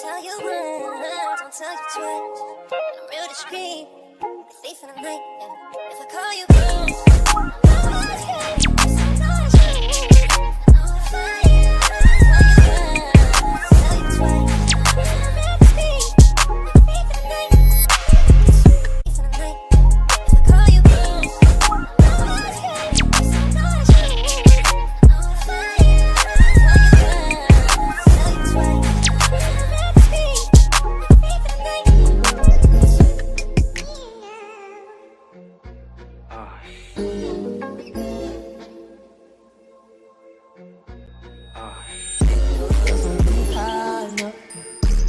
tell you once, don't tell you twice. And I'm real discreet, the thief in the night. Yeah. If I call you once, I know it's okay. Sometimes I know it's fine. I'll tell you once, tell you twice. I'm real discreet, the thief in the night. Thief in the night. If I call you once, I know it's okay. Sometimes I know it's fine.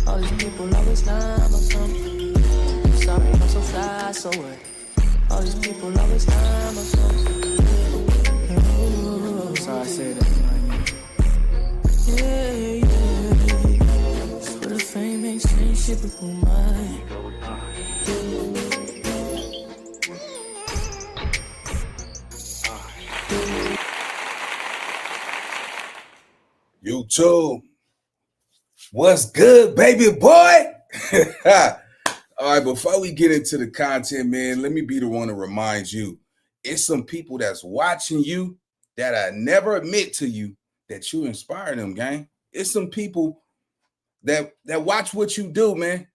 All these people always lying about something. I'm sorry, I'm so fly, so what? All these people always lying about something. So I say that. Yeah. For the fame ain't strange shit with who mine. YouTube, what's good, baby boy? All right, before we get into the content, man, let me be the one to remind you, it's some people that's watching you that I never admit to you that you inspire them, gang. It's some people that watch what you do, man,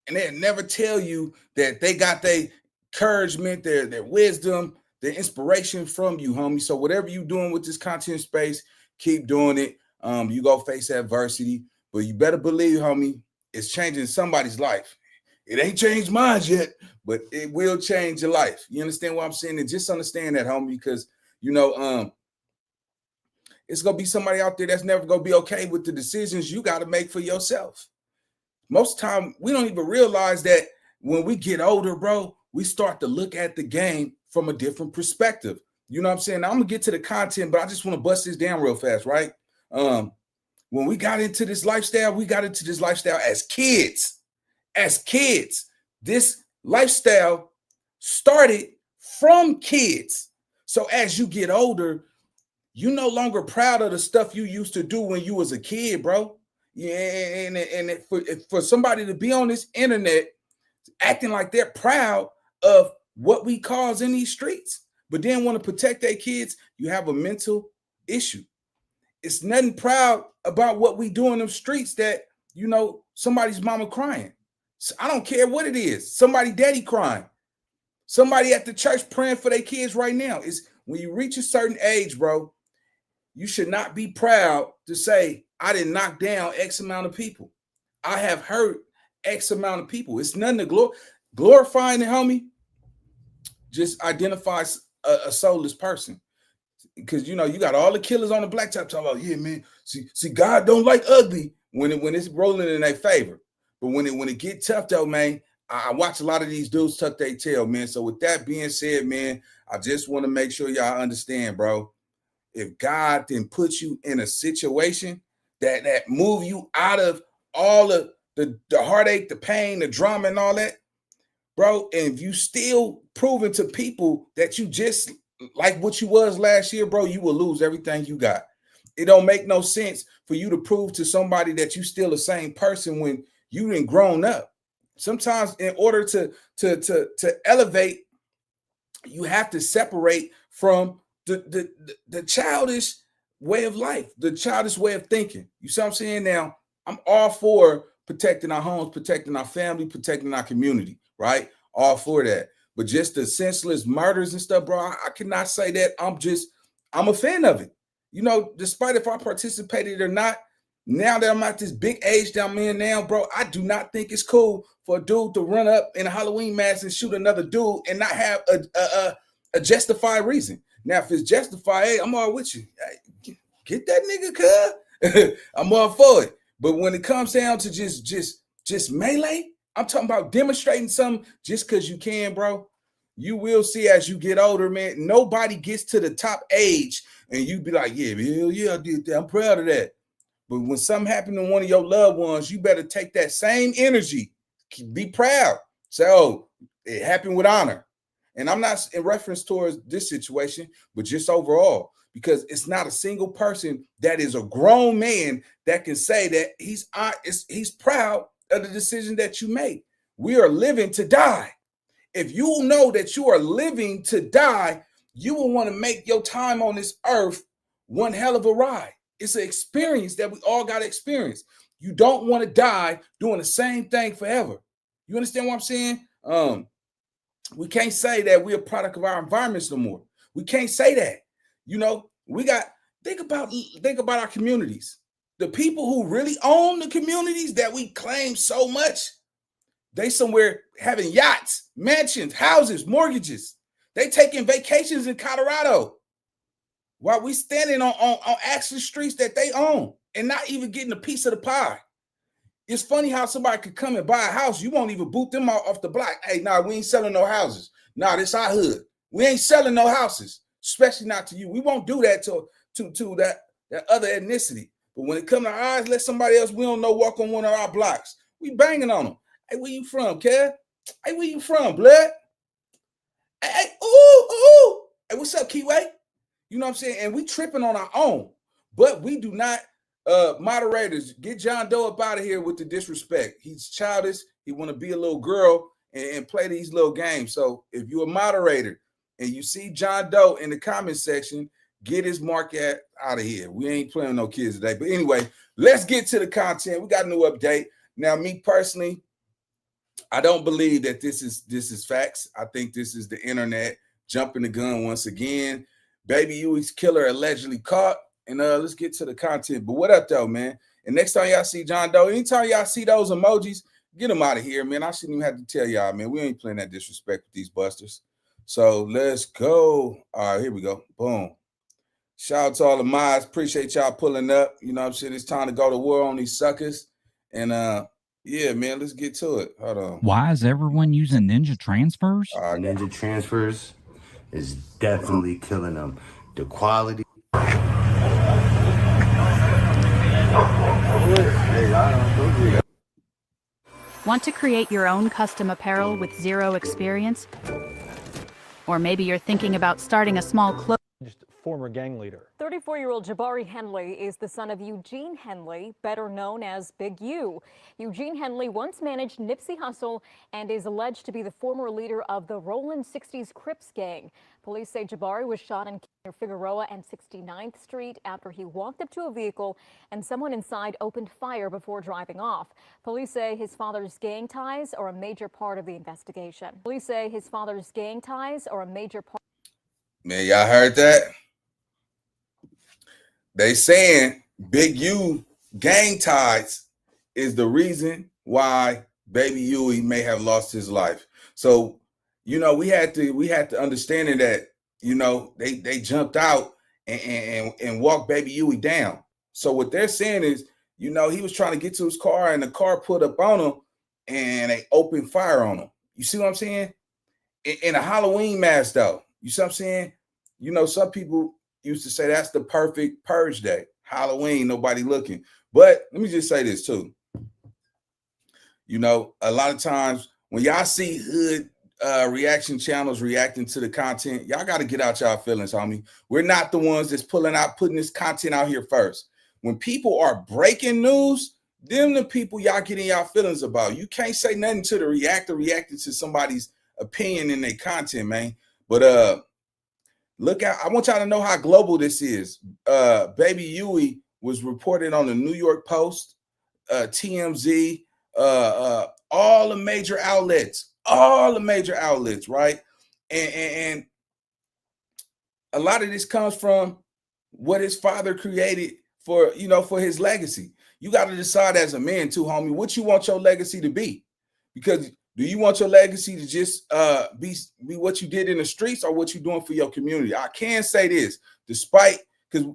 and they never tell you that they got their encouragement, their wisdom, their inspiration from you, homie. So whatever you doing with this content space, keep doing it. You go face adversity, but you better believe, homie, it's changing somebody's life. It ain't changed mine yet, but it will change your life. You understand what I'm saying? And just understand that, homie, because it's gonna be somebody out there that's never gonna be okay with the decisions you got to make for yourself. Most time we don't even realize that when we get older, bro, we start to look at the game from a different perspective. You know what I'm saying? Now, I'm gonna get to the content, but I just want to bust this down real fast, right? When we got into this lifestyle, as kids. As kids, this lifestyle started from kids. So as you get older, you're no longer proud of the stuff you used to do when you was a kid, bro. Yeah, and for somebody to be on this internet acting like they're proud of what we cause in these streets, but then want to protect their kids, you have a mental issue. It's nothing proud about what we do in them streets that, somebody's mama crying. So I don't care what it is. Somebody daddy crying. Somebody at the church praying for their kids right now. It's when you reach a certain age, bro, you should not be proud to say, I didn't knock down X amount of people. I have hurt X amount of people. It's nothing to glorifying it, homie. Just identifies a soulless person. Because, you got all the killers on the blacktop talking about, yeah, man, see, God don't like ugly when it's rolling in their favor. But when it get tough, though, man, I watch a lot of these dudes tuck their tail, man. So with that being said, man, I just want to make sure y'all understand, bro. If God then put you in a situation that move you out of all of the heartache, the pain, the drama, and all that, bro, and if you still proving to people that you just like what you was last year, bro, you will lose everything you got. It don't make no sense for you to prove to somebody that you still the same person when you done grown up. Sometimes in order to elevate, you have to separate from the childish way of life, the childish way of thinking. You see what I'm saying? Now, I'm all for protecting our homes, protecting our family, protecting our community, right? All for that. But just the senseless murders and stuff, bro, I cannot say that I'm a fan of it. Despite if I participated or not, now that I'm at this big age that I'm in now, bro, I do not think it's cool for a dude to run up in a Halloween mask and shoot another dude and not have a justified reason. Now, if it's justified, hey, I'm all with you. Hey, get that nigga, cuz. I'm all for it. But when it comes down to just melee, I'm talking about demonstrating something just because you can, bro. You will see as you get older, man. Nobody gets to the top age and you be like, yeah, hell yeah, I did that. I'm proud of that. But when something happened to one of your loved ones, you better take that same energy. Be proud. Say, oh, it happened with honor. And I'm not in reference towards this situation, but just overall, because it's not a single person that is a grown man that can say that he's proud of the decision that you make. We are living to die. If you know that you are living to die, you will want to make your time on this earth one hell of a ride. It's an experience that we all got to experience. You don't want to die doing the same thing forever. You understand what I'm saying? We can't say that we're a product of our environments no more. We can't say that. You know, we got think about our communities. The people who really own the communities that we claim so much, they somewhere having yachts, mansions, houses, mortgages. They taking vacations in Colorado while we standing on actual streets that they own and not even getting a piece of the pie. It's funny how somebody could come and buy a house. You won't even boot them off the block. Hey, nah, we ain't selling no houses. Nah, this our hood. We ain't selling no houses, especially not to you. We won't do that to that other ethnicity. But when it comes to ours, let somebody else we don't know walk on one of our blocks. We banging on them. Hey, where you from, Kev? Hey, where you from, blood? Hey, ooh. Hey, what's up, Kiwi? You know what I'm saying? And we tripping on our own, but we do not. Moderators, get John Doe up out of here with the disrespect. He's childish. He want to be a little girl and play these little games. So if you're a moderator and you see John Doe in the comment section, get his mark out of here. We ain't playing no kids today. But anyway, let's get to the content. We got a new update. Now, me personally, I don't believe that this is facts. I think this is the internet jumping the gun once again. Baby Uie's killer allegedly caught. And let's get to the content. But what up, though, man? And next time y'all see John Doe, anytime y'all see those emojis, get them out of here, man. I shouldn't even have to tell y'all, man. We ain't playing that disrespect with these busters. So let's go. All right, here we go. Boom. Shout out to all the mods. Appreciate y'all pulling up. You know what I'm saying? It's time to go to war on these suckers. And yeah, man, let's get to it. Hold on. Why is everyone using ninja transfers? Ninja transfers is definitely killing them. The quality. Want to create your own custom apparel with zero experience? Or maybe you're thinking about starting a small clothing. Just former gang leader. 34-year-old Jabari Henley is the son of Eugene Henley, better known as Big U. Eugene Henley once managed Nipsey Hussle and is alleged to be the former leader of the Rollin 60s Crips gang. Police say Jabari was shot near Figueroa and 69th Street after he walked up to a vehicle and someone inside opened fire before driving off. Police say his father's gang ties are a major part of the investigation. Police say his father's gang ties are a major part. Man, y'all heard that? They saying Big U gang ties is the reason why Baby Uiie may have lost his life. So, you know, we had to understand that, you know, they jumped out and walked Baby Uiie down. So what they're saying is, you know, he was trying to get to his car and the car put up on him and they opened fire on him. You see what I'm saying? In a Halloween mask, though. You see what I'm saying? You know, some people used to say that's the perfect purge day. Halloween, nobody looking. But let me just say this too. You know, a lot of times when y'all see hood reaction channels reacting to the content, y'all got to get out y'all feelings, homie. We're not the ones that's putting this content out here first. When people are breaking news, them the people y'all getting y'all feelings about. You can't say nothing to the reactor reacting to somebody's opinion in their content, man. But look out, I want y'all to know how global this is. Baby Uiie was reported on the New York Post, TMZ, all the major outlets, right? And a lot of this comes from what his father created for, you know, for his legacy. You got to decide as a man too, homie, what you want your legacy to be. Because do you want your legacy to just be what you did in the streets or what you're doing for your community? I can say this, despite, because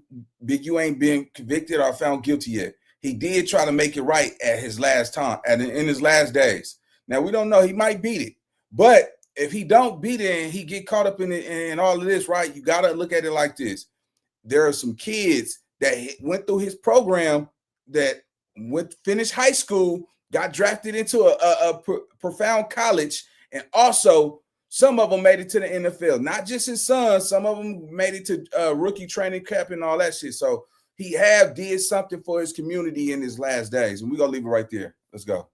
Big U ain't been convicted or found guilty yet. He did try to make it right at his last time, in his last days. Now, we don't know. He might beat it. But if he don't beat it and he get caught up in it and all of this, right, you got to look at it like this. There are some kids that went through his program that finished high school, got drafted into a profound college, and also some of them made it to the NFL. Not just his son, some of them made it to rookie training camp and all that shit. So he did something for his community in his last days, and we're gonna leave it right there. Let's go.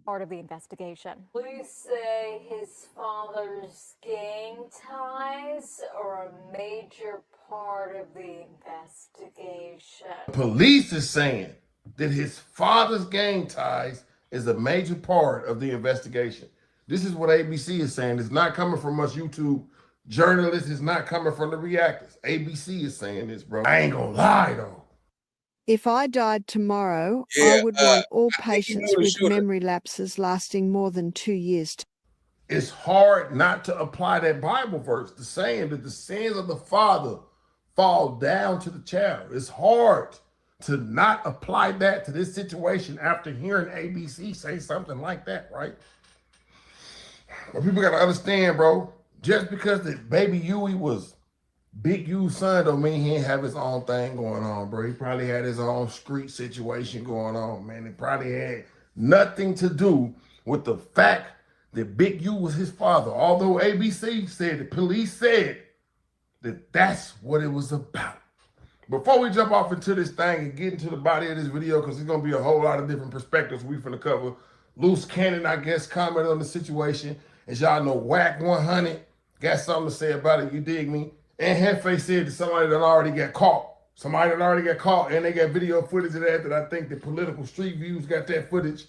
Part of the investigation. Police say his father's gang ties are a major part of the investigation. Police is saying that his father's gang ties is a major part of the investigation. This is what ABC is saying. It's not coming from us YouTube journalists. It's not coming from the reactors. ABC is saying this, bro. I ain't gonna lie, though. If I died tomorrow, Yeah, I would want all I think he patients knew the with shooter. memory lapses lasting more than 2 years. It's hard not to apply that Bible verse, the saying that the sins of the father fall down to the child. It's hard to not apply that to this situation after hearing ABC say something like that, right? But people got to understand, bro, just because the Baby Uiie was Big U's son don't mean he ain't have his own thing going on, bro. He probably had his own street situation going on, man. It probably had nothing to do with the fact that Big U was his father. Although ABC said, the police said that that's what it was about. Before we jump off into this thing and get into the body of this video, because there's going to be a whole lot of different perspectives we finna cover. Luce Cannon, I guess, commented on the situation. As y'all know, Whack 100 got something to say about it, you dig me? And Hefe said that somebody that already got caught. Somebody that already got caught, and they got video footage of that I think the political street views got that footage.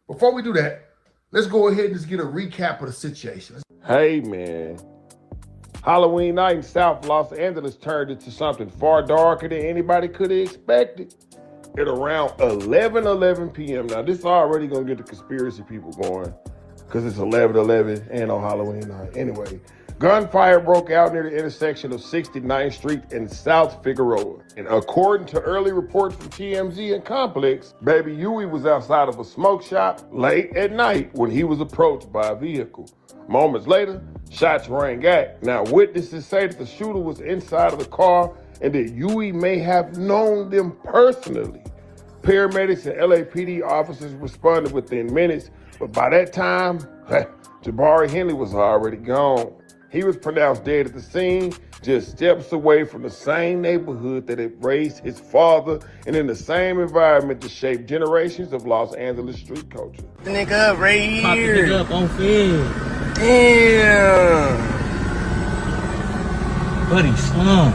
Before we do that, let's go ahead and just get a recap of the situation. Hey, man. Halloween night in South Los Angeles turned into something far darker than anybody could have expected. At around 11:11 p.m. Now, this is already going to get the conspiracy people going because it's 11:11 and on Halloween night. Anyway, gunfire broke out near the intersection of 69th Street and South Figueroa. And according to early reports from TMZ and Complex, Baby Uiie was outside of a smoke shop late at night when he was approached by a vehicle. Moments later, shots rang out. Now, witnesses say that the shooter was inside of the car and that Uiie may have known them personally. Paramedics and LAPD officers responded within minutes, but by that time, Jabari Henley was already gone. He was pronounced dead at the scene, just steps away from the same neighborhood that had raised his father and in the same environment that shaped generations of Los Angeles street culture. The nigga up right here. Pop the nigga up on field. Damn. Buddy slum.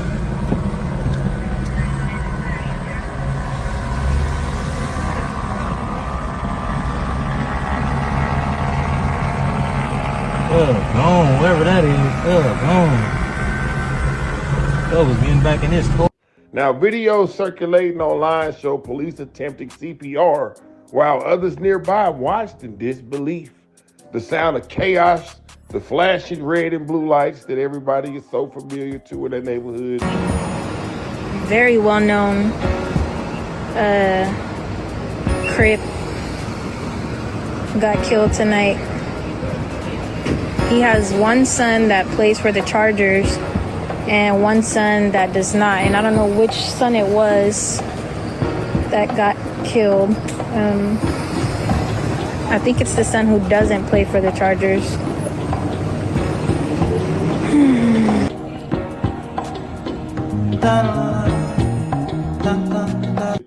Gone, wherever that is, gone. Was getting back in his car. Now, videos circulating online show police attempting CPR while others nearby watched in disbelief. The sound of chaos, the flashing red and blue lights that everybody is so familiar to in that neighborhood. Very well-known Crip got killed tonight. He has one son that plays for the Chargers and one son that does not. And I don't know which son it was that got killed. I think it's the son who doesn't play for the Chargers.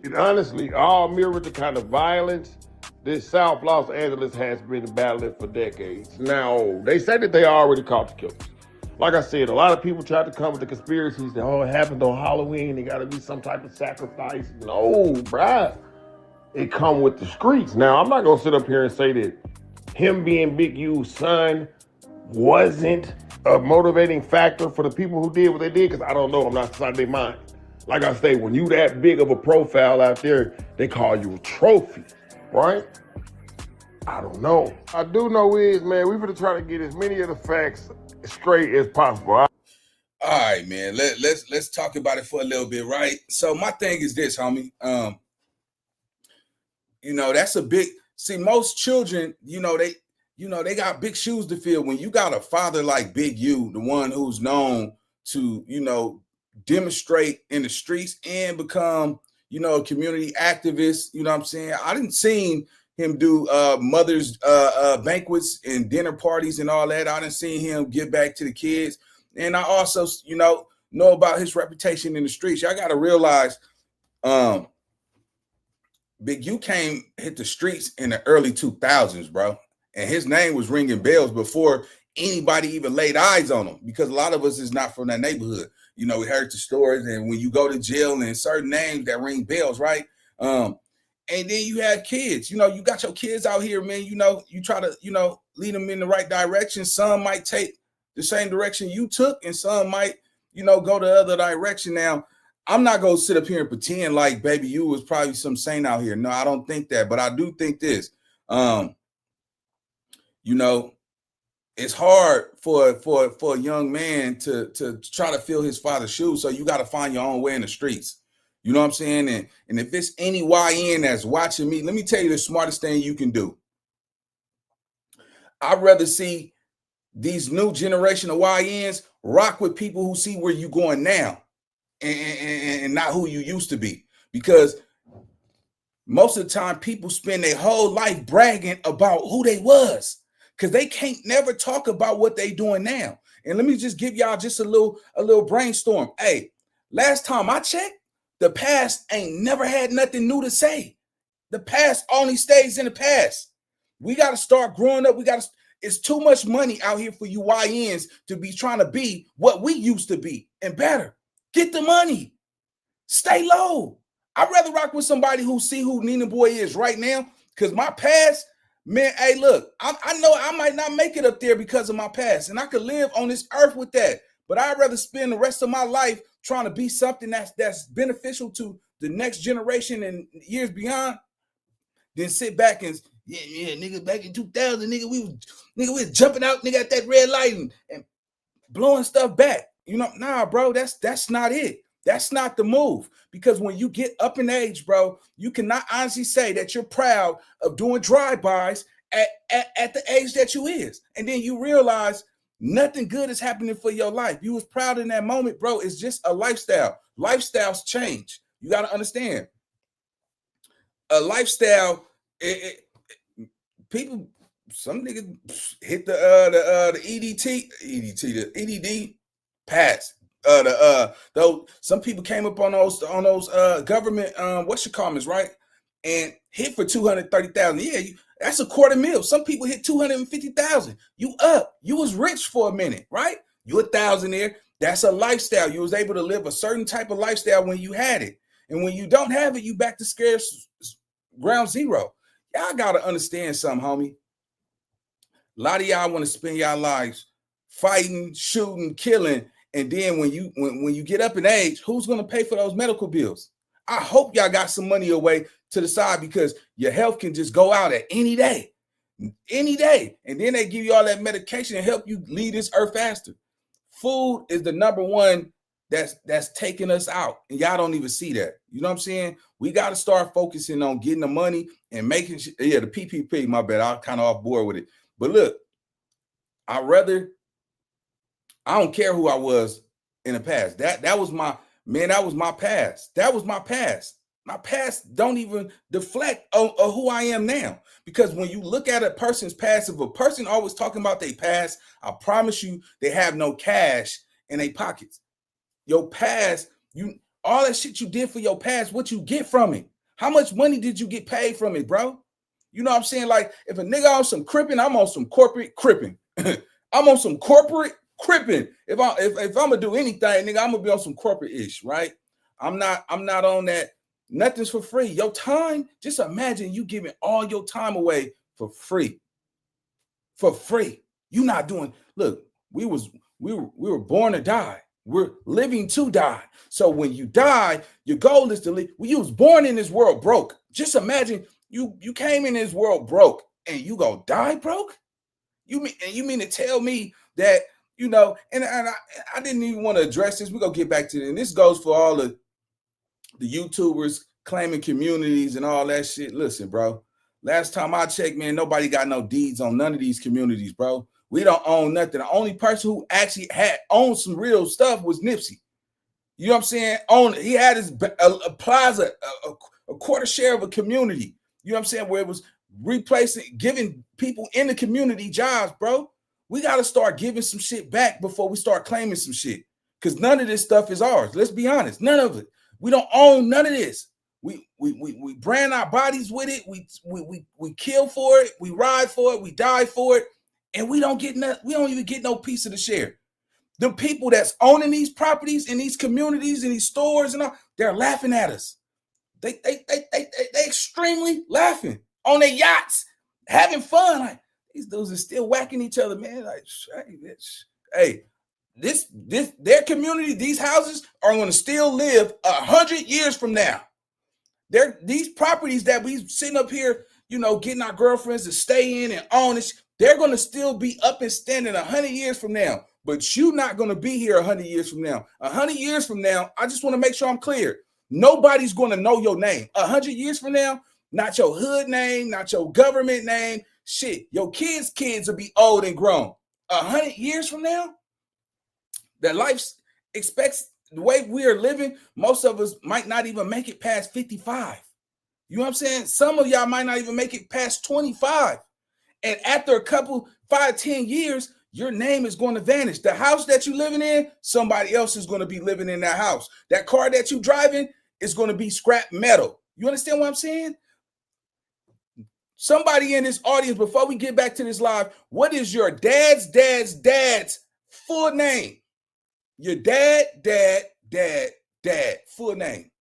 It honestly all mirrored the kind of violence this South Los Angeles has been battling for decades. Now, they say that they already caught the killers. Like I said, a lot of people tried to come with the conspiracies that, oh, it happened on Halloween, it gotta be some type of sacrifice. No, bruh. It come with the streets. Now, I'm not gonna sit up here and say that him being Big U's son wasn't a motivating factor for the people who did what they did, because I don't know, I'm not inside their mind. Like I say, when you that big of a profile out there, they call you a trophy. Right? I don't know. I do know is, man, we're going to try to get as many of the facts straight as possible. All right, man. Let's talk about it for a little bit, right? So my thing is this, homie. That's a big. See, most children, they got big shoes to fill. When you got a father like Big U, the one who's known to, demonstrate in the streets and become, a community activist, you know what I'm saying? I didn't see him do mothers banquets and dinner parties and all that. I didn't see him give back to the kids. And I also, know about his reputation in the streets. Y'all got to realize Big U hit the streets in the early 2000s, bro. And his name was ringing bells before anybody even laid eyes on him, because a lot of us is not from that neighborhood. You know, we heard the stories, and when you go to jail and certain names that ring bells, right? And then you had kids, you know, you got your kids out here, man, you know, you try to, you know, lead them in the right direction. Some might take the same direction you took, and some might, you know, go the other direction. Now, I'm not going to sit up here and pretend like Baby Uiie was probably some saint out here. No, I don't think that, but I do think this. You know, it's hard for a young man to try to fill his father's shoes. So you got to find your own way in the streets. You know what I'm saying? And if it's any YN that's watching me, let me tell you the smartest thing you can do. I'd rather see these new generation of YNs rock with people who see where you're going now and not who you used to be. Because most of the time people spend their whole life bragging about who they was, because they can't never talk about what they doing now. And let me just give y'all just a little brainstorm. Hey, last time I checked, the past ain't never had nothing new to say. The past only stays in the past. We got to start growing up. It's too much money out here for you YNs to be trying to be what we used to be and better. Get the money. Stay low. I'd rather rock with somebody who see who Nina Boy is right now, because my past, man, hey, look, I know I might not make it up there because of my past, and I could live on this earth with that. But I'd rather spend the rest of my life trying to be something that's beneficial to the next generation and years beyond than sit back and, yeah, nigga, back in 2000, nigga, we was jumping out, nigga, at that red light and blowing stuff back. You know, nah, bro, that's not it. That's not the move. Because when you get up in age, bro, you cannot honestly say that you're proud of doing drive-bys at the age that you is. And then you realize nothing good is happening for your life. You was proud in that moment, bro. It's just a lifestyle. Lifestyles change. You got to understand. A lifestyle, people, some niggas hit the EDD pass. Though some people came up on those government whatchamacallits, right? And hit for 230,000. Yeah, that's $250,000. Some people hit 250,000. You up. You was rich for a minute, right? You 1,000 there. That's a lifestyle. You was able to live a certain type of lifestyle when you had it. And when you don't have it, you back to scarce ground zero. Y'all gotta understand something, homie. A lot of y'all want to spend y'all lives fighting, shooting, killing. And then when you get up in age, who's going to pay for those medical bills? I hope y'all got some money away to the side, because your health can just go out at any day. And then they give you all that medication and help you leave this earth faster. Food is the number one that's taking us out. And y'all don't even see that. You know what I'm saying? We got to start focusing on getting the money and making sure, the PPP, my bad. I'm kind of off board with it. But look, I don't care who I was in the past. That was my past. That was my past. My past don't even deflect on who I am now. Because when you look at a person's past, if a person always talking about their past, I promise you they have no cash in their pockets. Your past, all that shit you did for your past, what you get from it? How much money did you get paid from it, bro? You know what I'm saying? Like, if a nigga on some cripping, I'm on some corporate cripping. I'm on some corporate cripping. If I'm gonna do anything, nigga, I'm gonna be on some corporate ish, right? I'm not on that. Nothing's for free. Your time, just imagine you giving all your time away for free. For free. You not doing. Look, we were born to die. We're living to die. So when you die, your goal is to live. Well, you was born in this world broke. Just imagine you came in this world broke and you gonna die broke. You mean to tell me that? You know, and I didn't even want to address this. We're going to get back to it. And this goes for all the YouTubers claiming communities and all that shit. Listen, bro, last time I checked, man, nobody got no deeds on none of these communities, bro. We don't own nothing. The only person who actually owned some real stuff was Nipsey. You know what I'm saying? He had his a plaza, a quarter share of a community. You know what I'm saying? Where it was replacing, giving people in the community jobs, bro. We got to start giving some shit back before we start claiming some shit. Because none of this stuff is ours. Let's be honest. None of it. We don't own none of this. We we brand our bodies with it. We kill for it. We ride for it. We die for it, and we don't even get no piece of the share. The people that's owning these properties in these communities and these stores and all, they're laughing at us. They extremely laughing on their yachts, having fun. Like, these dudes are still whacking each other, man. Like, hey, their community, these houses are going to still live 100 years from now. These properties that we sitting up here, getting our girlfriends to stay in and own it, they're going to still be up and standing 100 years from now. But you're not going to be here 100 years from now. 100 years from now, I just want to make sure I'm clear. Nobody's going to know your name. 100 years from now, not your hood name, not your government name. Shit, your kids' will be old and grown. 100 years from now, that life expects the way we are living, most of us might not even make it past 55. You know what I'm saying? Some of y'all might not even make it past 25. And after a couple, 5, 10 years, your name is going to vanish. The house that you're living in, somebody else is going to be living in that house. That car that you're driving is going to be scrap metal. You understand what I'm saying? Somebody in this audience, before we get back to this live, what is your dad's full name? Your dad, full name.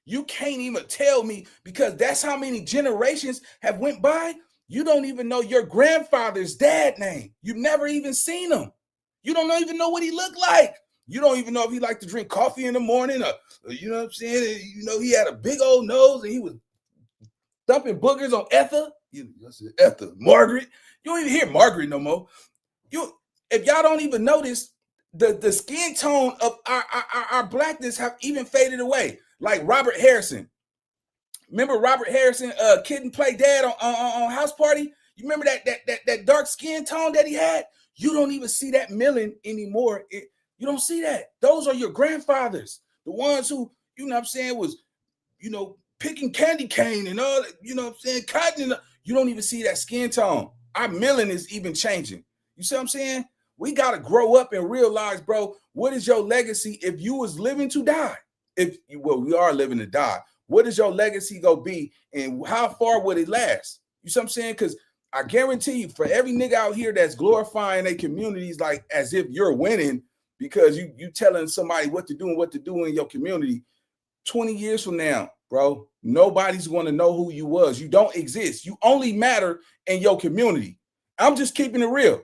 You can't even tell me, because that's how many generations have went by. You don't even know your grandfather's dad name. You've never even seen him. You don't even know what he looked like. You don't even know if he liked to drink coffee in the morning, or you know what I'm saying? He had a big old nose and he was dumping boogers on Ether. Ether, Margaret. You don't even hear Margaret no more. If y'all don't even notice, the skin tone of our blackness have even faded away. Like Robert Harrison. Remember Robert Harrison, Kid and Play Dad on House Party? You remember that dark skin tone that he had? You don't even see that milling anymore. You don't see that. Those are your grandfathers. The ones who, was, picking candy cane and all, cotton. You don't even see that skin tone. Our milling is even changing. You see what I'm saying? We got to grow up and realize, bro, what is your legacy if you was living to die? We are living to die. What is your legacy going to be, and how far would it last? You see what I'm saying? Because I guarantee you, for every nigga out here that's glorifying their communities like as if you're winning because you telling somebody what to do and what to do in your community, 20 years from now, bro, nobody's going to know who you was. You don't exist. You only matter in your community. I'm just keeping it real.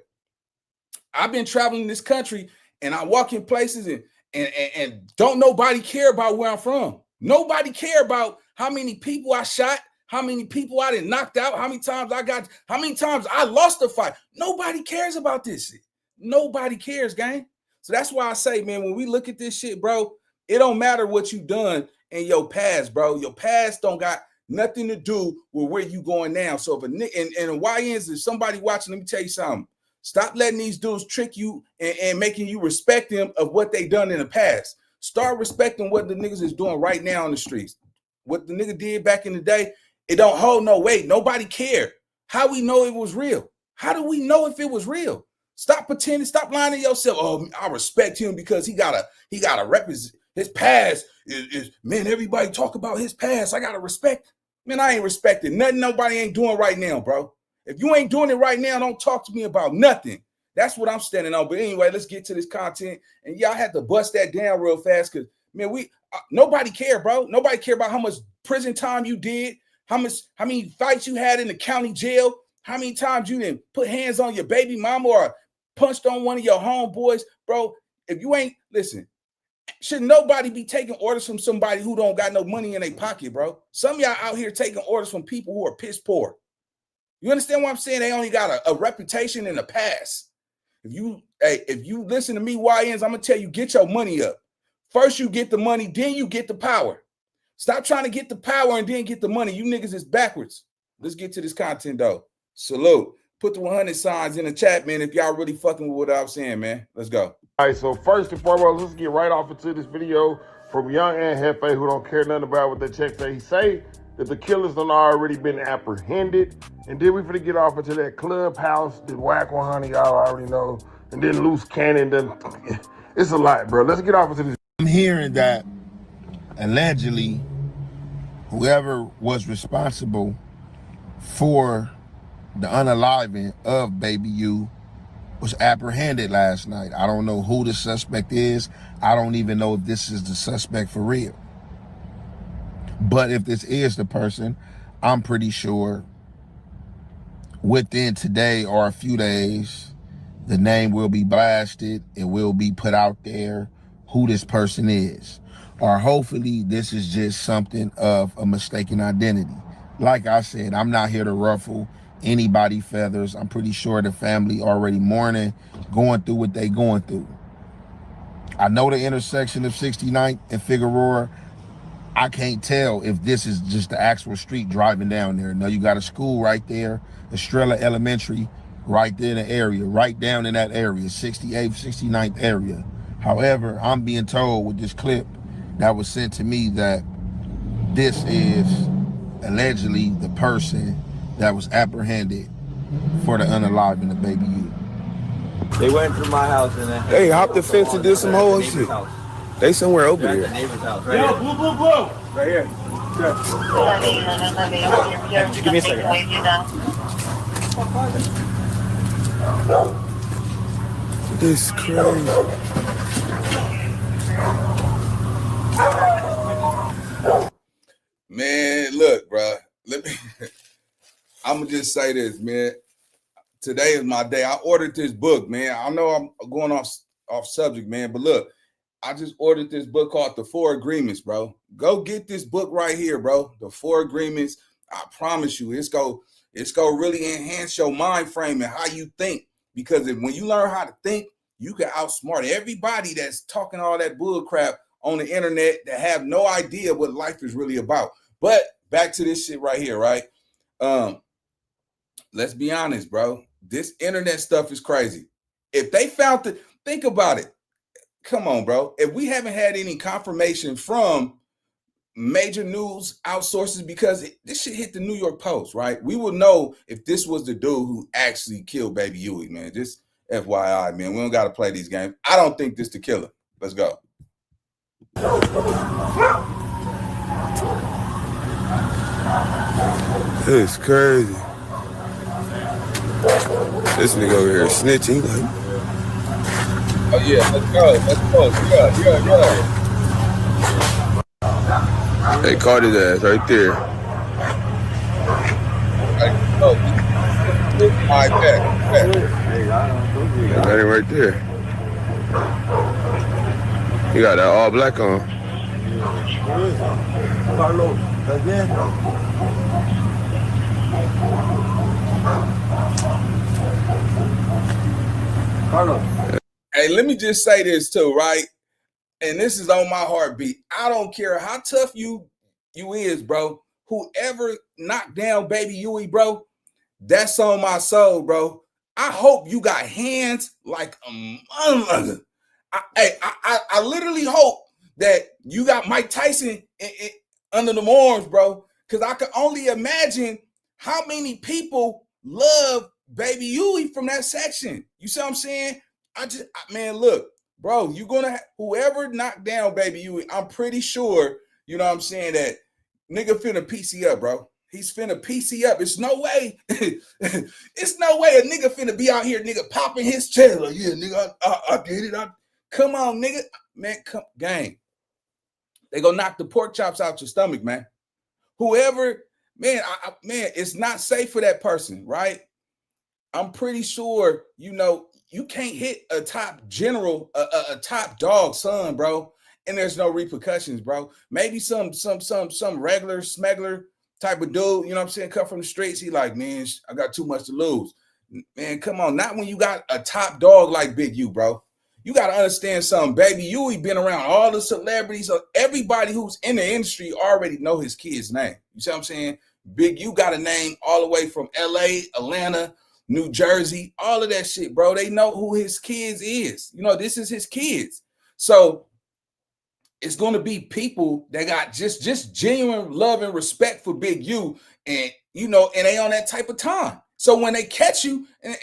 I've been traveling this country and I walk in places and don't nobody care about where I'm from. Nobody care about how many people I shot, how many people I done knocked out, how many times I lost a fight. Nobody cares about this shit. Nobody cares, gang. So that's why I say, man, when we look at this shit, bro, it don't matter what you done in your past, bro. Your past don't got nothing to do with where you going now. So if and YNs, if somebody watching, let me tell you something. Stop letting these dudes trick you and making you respect them of what they done in the past. Start respecting what the niggas is doing right now on the streets. What the nigga did back in the day, it don't hold no weight. Nobody cared. How we know it was real? How do we know if it was real? Stop pretending. Stop lying to yourself. Oh, I respect him because he gotta represent his past. Is man, everybody talk about his past. I gotta respect. Man, I ain't respecting nothing nobody ain't doing right now, bro. If you ain't doing it right now, don't talk to me about nothing. That's what I'm standing on. But anyway, let's get to this content. And y'all had to bust that down real fast because, man, nobody care, bro. Nobody care about how much prison time you did, how many fights you had in the county jail, how many times you didn't put hands on your baby mama or punched on one of your homeboys, bro. If you ain't, listen, should nobody be taking orders from somebody who don't got no money in their pocket, bro? Some of y'all out here taking orders from people who are piss poor. You understand what I'm saying? They only got a reputation in the past. If you listen to me, YNs, I'm gonna tell you, get your money up. First you get the money, then you get the power. Stop trying to get the power and then get the money. You niggas is backwards. Let's get to this content though. Salute. Put the 100 signs in the chat, man, if y'all really fucking with what I'm saying, man. Let's go. All right, so first and foremost, let's get right off into this video from Young and Hefe, who don't care nothing about what the check say. He say that the killers done already been apprehended. And then we finna get off into that clubhouse, the whack 100, y'all already know. And then Luce Cannon, it's a lot, bro. Let's get off into this. I'm hearing that allegedly whoever was responsible for the unaliving of Baby U was apprehended last night. I don't know who the suspect is. I don't even know if this is the suspect for real. But if this is the person, I'm pretty sure within today or a few days, the name will be blasted. It will be put out there who this person is. Or hopefully this is just something of a mistaken identity. Like I said, I'm not here to ruffle anybody's feathers. I'm pretty sure the family already mourning, going through what they going through. I know the intersection of 69th and Figueroa. I can't tell if this is just the actual street driving down there. No, you got a school right there, Estrella Elementary, right there in the area, right down in that area, 68th, 69th area. However, I'm being told with this clip that was sent to me that this is allegedly the person that was apprehended for the unaliving of Baby U. They went through my house and then They hopped the fence and did some whole shit. They somewhere over They're here. at the neighbor's house, right? Yo, blue, right here. Give me a second. This is crazy. Man, look, bro. I'm gonna just say this, man. Today is my day. I ordered this book, man. I know I'm going off subject, man, but look, I just ordered this book called The 4 Agreements, bro. Go get this book right here, bro. The 4 Agreements. I promise you, it's go really enhance your mind frame and how you think. Because when you learn how to think, you can outsmart everybody that's talking all that bull crap on the internet that have no idea what life is really about. But back to this shit right here, right? Let's be honest, bro. This internet stuff is crazy. If they found it, think about it. Come on, bro. If we haven't had any confirmation from major news outsources, because this shit hit the New York Post, right? We will know if this was the dude who actually killed Baby Uiie, man. Just FYI, man. We don't got to play these games. I don't think this the killer. Let's go. It's crazy. This nigga over here snitching. Like, oh yeah, let's go. Yeah. they caught his ass right there. My back. They got him right there. He got that all black on. Carlos, again. Carlos. Hey, let me just say this too, right? And this is on my heartbeat. I don't care how tough you is, bro. Whoever knocked down Baby Uiie, bro, that's on my soul, bro. I hope you got hands like a motherfucker. I literally hope that you got Mike Tyson under the arms, bro, because I can only imagine how many people love Baby Uiie from that section. You see what I'm saying? Man, look, bro, you're gonna whoever knocked down Baby Uiie, I'm pretty sure, you know what I'm saying, that nigga finna PC up, bro. He's finna PC up. It's no way. It's no way a nigga finna be out here, nigga, popping his chest. Like, yeah, nigga, I did it. Come on, nigga. Man, come, gang. They gonna knock the pork chops out your stomach, man. Whoever, man, man, it's not safe for that person, right? I'm pretty sure, you know, you can't hit a top general, a top dog son, bro, and there's no repercussions, bro. Maybe some regular smuggler type of dude, you know what I'm saying, come from the streets. He like, man, I got too much to lose. Man, come on. Not when you got a top dog like Big U, bro. You got to understand something. Baby Uiie been around all the celebrities. Everybody who's in the industry already know his kid's name. You see what I'm saying? Big U got a name all the way from LA, Atlanta, New Jersey, all of that shit, bro. They know who his kids is. You know, this is his kids. So it's going to be people that got just genuine love and respect for Big U, and you know, and they on that type of time. So when they catch you, and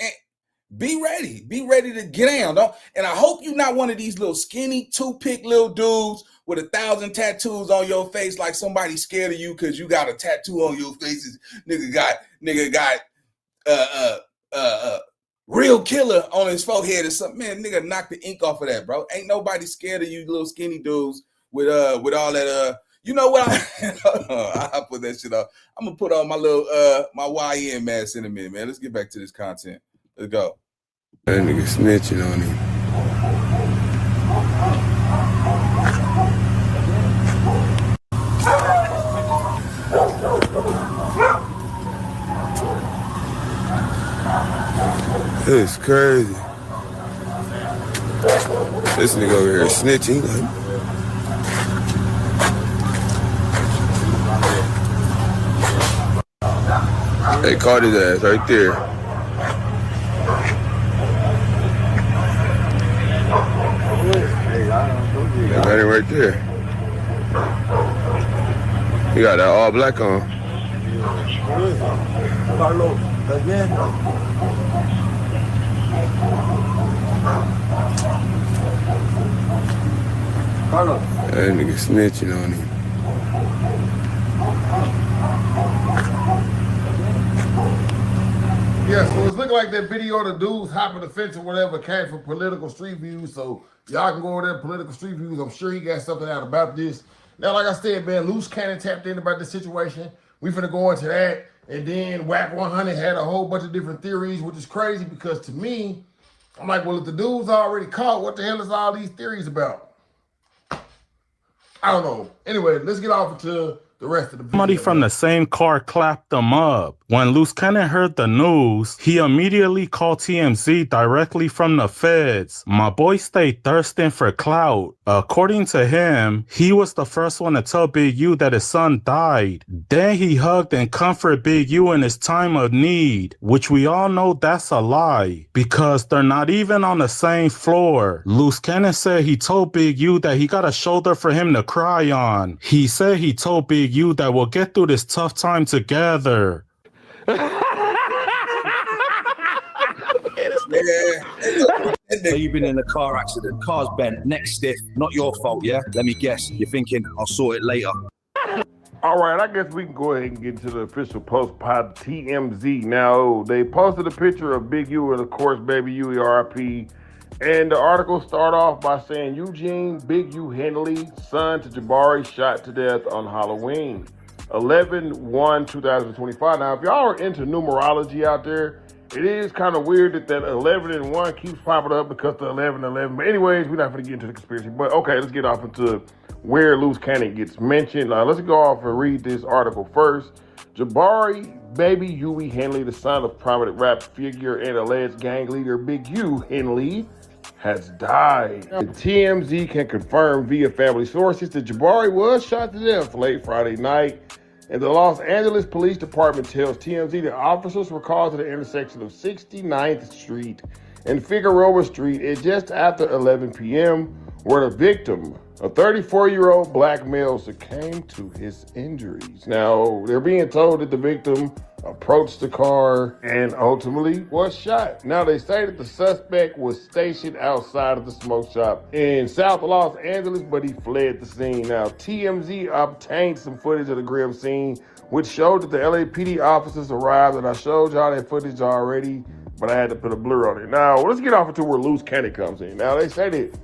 be ready to get down, and I hope you're not one of these little skinny two-pick little dudes with 1,000 tattoos on your face, like somebody scared of you because you got a tattoo on your face. Nigga got real killer on his forehead or something. Man, nigga knock the ink off of that, bro. Ain't nobody scared of you little skinny dudes with all that you know what? I'll put that shit up. I'm gonna put on my little my YN mask in a minute, man. Let's get back to this content. Let's go. That nigga snitching on him. It's crazy. This nigga over here snitching. They caught his ass right there. They got him right there. He got that all black on. That nigga snitching on him. Yeah, so it's looking like that video of the dudes hopping the fence or whatever came from Political Street Views. So y'all can go over there, Political Street Views. I'm sure he got something out about this. Now, like I said, man, Luce Cannon tapped in about this situation. We finna go into that. And then Whack 100 had a whole bunch of different theories, which is crazy because to me, I'm like, well, if the dude's already caught, what the hell is all these theories about? I don't know. Anyway, let's get off into the rest of the video. Somebody from the same car clapped them up. When Luce Cannon heard the news, he immediately called TMZ directly from the feds. My boy stayed thirsting for clout. According to him, he was the first one to tell Big U that his son died. Then he hugged and comforted Big U in his time of need, which we all know that's a lie, because they're not even on the same floor. Luce Cannon said he told Big U that he got a shoulder for him to cry on. He said he told Big U that we'll get through this tough time together. So you've been in a car accident, car's bent, neck stiff, not your fault, yeah? Let me guess, you're thinking, I'll sort it later. All right, I guess we can go ahead and get into the official post by TMZ. Now, they posted a picture of Big U and, of course, Baby Uiie, RIP. And the article start off by saying, Eugene Big U Henley, son to Jabari, shot to death on Halloween. 11/1/2025. Now, if y'all are into numerology out there, it is kind of weird that 11 and 1 keeps popping up because the 11. But anyways, we're not going to get into the conspiracy. But okay, let's get off into where Luce Cannon gets mentioned. Now, let's go off and read this article first. Jabari Baby Uiie Henley, the son of prominent rap figure and alleged gang leader Big U Henley, has died. The TMZ can confirm via family sources that Jabari was shot to death late Friday night. And the Los Angeles Police Department tells TMZ that officers were called to the intersection of 69th Street and Figueroa Street at just after 11 p.m., where the victim, a 34-year-old black male, succumbed to his injuries. Now, they're being told that the victim approached the car and ultimately was shot. Now, they say that the suspect was stationed outside of the smoke shop in South Los Angeles, but he fled the scene. Now, TMZ obtained some footage of the grim scene, which showed that the LAPD officers arrived, and I showed y'all that footage already, but I had to put a blur on it. Now, let's get off into where Luce Cannon comes in. Now, they say that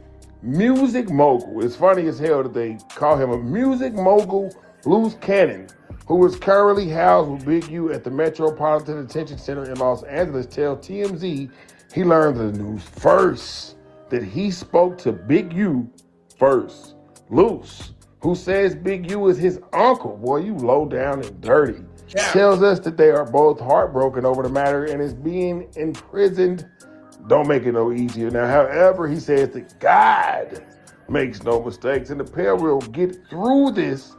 music mogul, it's funny as hell that they call him a music mogul, Luce Cannon, who is currently housed with Big U at the Metropolitan Detention Center in Los Angeles, tells TMZ he learned the news first, that he spoke to Big U first. Luce, who says Big U is his uncle, boy, you low down and dirty, tells us that they are both heartbroken over the matter and is being imprisoned. Don't make it no easier. Now, however, he says that God makes no mistakes and the pair will get through this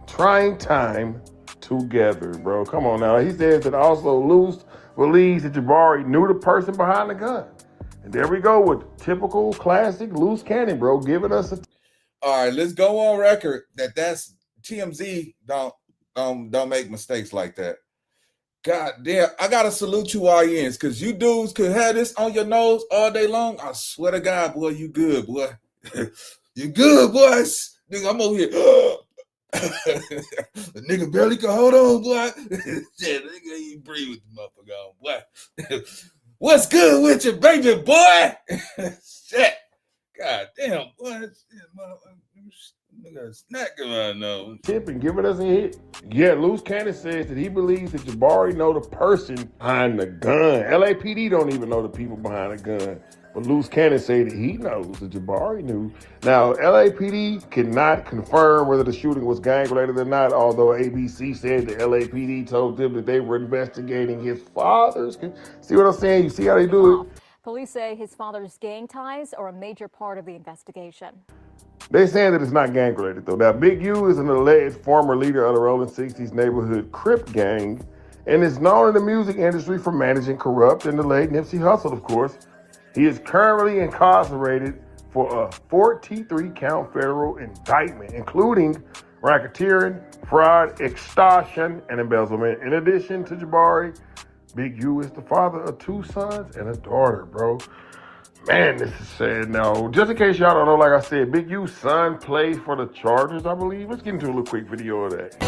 trying time together, bro. Come on now. He says that also Luce believes that Jabari knew the person behind the gun. And there we go with typical classic Luce Cannon, bro, giving us a... All right, let's go on record that's TMZ don't make mistakes like that. God damn, I gotta salute you YNs, because you dudes could have this on your nose all day long. I swear to God, boy, you good, boy. You good, boys. Nigga, I'm over here. The nigga barely can hold on, boy. Shit, nigga, you breathe with the motherfucker on, boy. What's good with you, baby boy? Shit. God damn, boy. Nigga, snack around now. Tip and give it as a hit. Yeah, Luce Cannon says that he believes that Jabari know the person behind the gun. LAPD don't even know the people behind the gun. But Luce Cannon say that he knows that Jabari knew. Now, LAPD cannot confirm whether the shooting was gang-related or not, although ABC said that LAPD told them that they were investigating his father's. See what I'm saying? You see how they do it? Police say his father's gang ties are a major part of the investigation. They're saying that it's not gang-related, though. Now, Big U is an alleged former leader of the Rollin 60s neighborhood Crip gang and is known in the music industry for managing Corrupt and the late Nipsey Hussle, of course. He is currently incarcerated for a 43-count federal indictment, including racketeering, fraud, extortion, and embezzlement. In addition to Jabari, Big U is the father of 2 sons and a daughter, bro. Man, this is sad. Now, just in case y'all don't know, like I said, Big U's son plays for the Chargers, I believe. Let's get into a little quick video of that.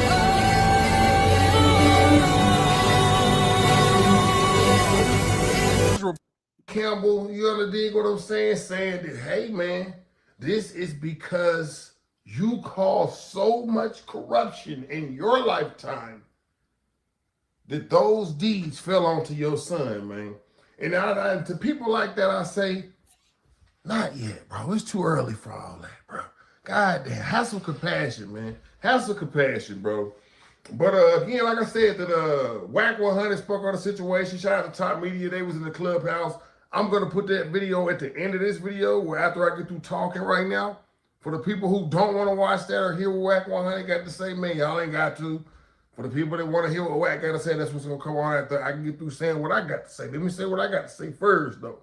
Campbell, you understand what I'm saying? Saying that, hey, man, this is because you caused so much corruption in your lifetime that those deeds fell onto your son, man. And to people like that, I say, not yet, bro. It's too early for all that, bro. God damn, have some compassion, man. Have some compassion, bro. But again, like I said, that Whack 100 spoke on the situation. Shout out to Top Media. They was in the clubhouse. I'm going to put that video at the end of this video, where after I get through talking right now, for the people who don't want to watch that or hear what Whack 100 got to say, man, y'all ain't got to. For the people that want to hear what Whack got to say, that's what's going to come on after I can get through saying what I got to say. Let me say what I got to say first, though.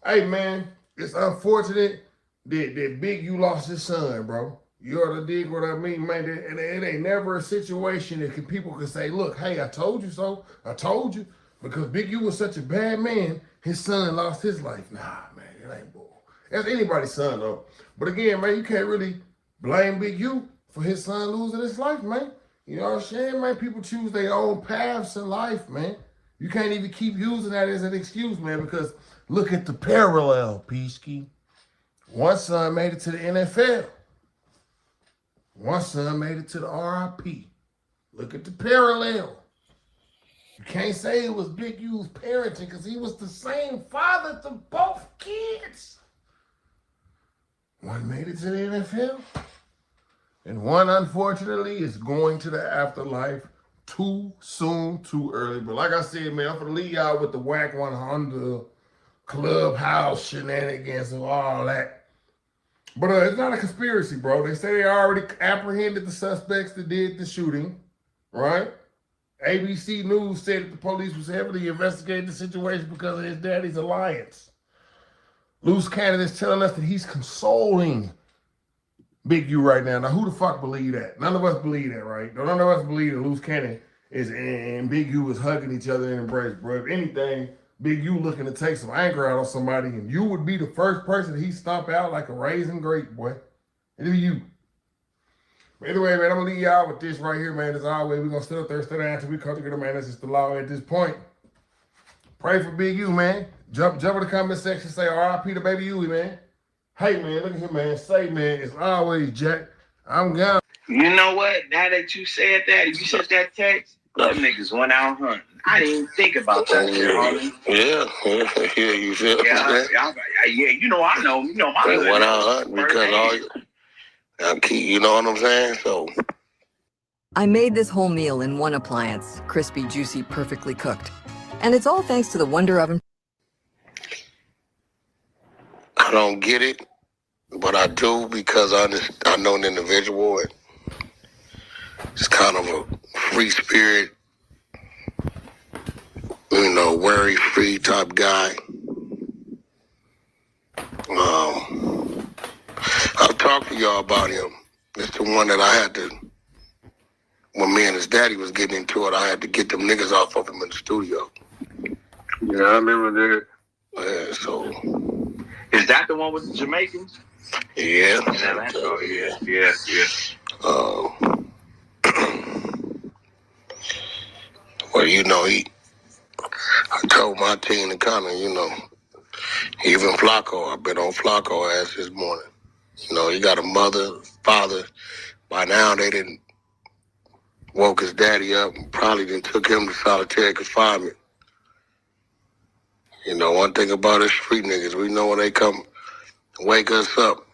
Hey, man, it's unfortunate that Big U lost his son, bro. You ought to dig what I mean, man. And it ain't never a situation that people can say, look, hey, I told you so. I told you. Because Big U was such a bad man, his son lost his life. Nah, man, it ain't bull. That's anybody's son, though. But again, man, you can't really blame Big U for his son losing his life, man. You know what I'm saying, man? People choose their own paths in life, man. You can't even keep using that as an excuse, man, because look at the parallel, Peasky. One son made it to the NFL. One son made it to the RIP. Look at the parallel. You can't say it was Big U's parenting because he was the same father to both kids. One made it to the NFL. And one, unfortunately, is going to the afterlife too soon, too early. But like I said, man, I'm going to leave y'all with the Whack 100 clubhouse shenanigans and all that. But it's not a conspiracy, bro. They say they already apprehended the suspects that did the shooting, right? ABC News said that the police was heavily investigating the situation because of his daddy's alliance. Luce Cannon is telling us that he's consoling Big U right now. Now, who the fuck believe that? None of us believe that, right? None of us believe that Luce Cannon and Big U is hugging each other in embrace, bro. If anything, Big U looking to take some anger out on somebody, and you would be the first person he stomp out like a raisin grape, boy. It'd be you. But anyway, man, I'm going to leave y'all with this right here, man. As always, we're going to sit up there, stay down until we come together, man. That's just the law at this point. Pray for Big U, man. Jump in the comment section, say RIP to Baby Uiie, man. Hey, man, look at him, man. Say, man, it's always Jack. I'm gone. You know what? Now that you said that, you sent that text, them niggas went out hunting. I didn't even think about that shit, homie. Yeah, you feel Yeah, you know, I know. You know, my they went out hunting because you know what I'm saying? So I made this whole meal in one appliance, crispy, juicy, perfectly cooked. And it's all thanks to the Wonder Oven. I don't get it, but I do because I know an individual and it's kind of a free spirit, you know, worry-free type guy. I've talked to y'all about him. It's the one that I had to, when me and his daddy was getting into it, I had to get them niggas off of him in the studio. Yeah, I remember that. Yeah, so. Is that the one with the Jamaicans? Yeah. In Atlanta. Oh, yeah. Well, you know, I told my team to kind of, you know, even Flacco, I've been on Flacco ass this morning. You know, he got a mother, father. By now, they didn't woke his daddy up and probably done took him to solitary confinement. You know, one thing about us street niggas, we know when they come wake us up,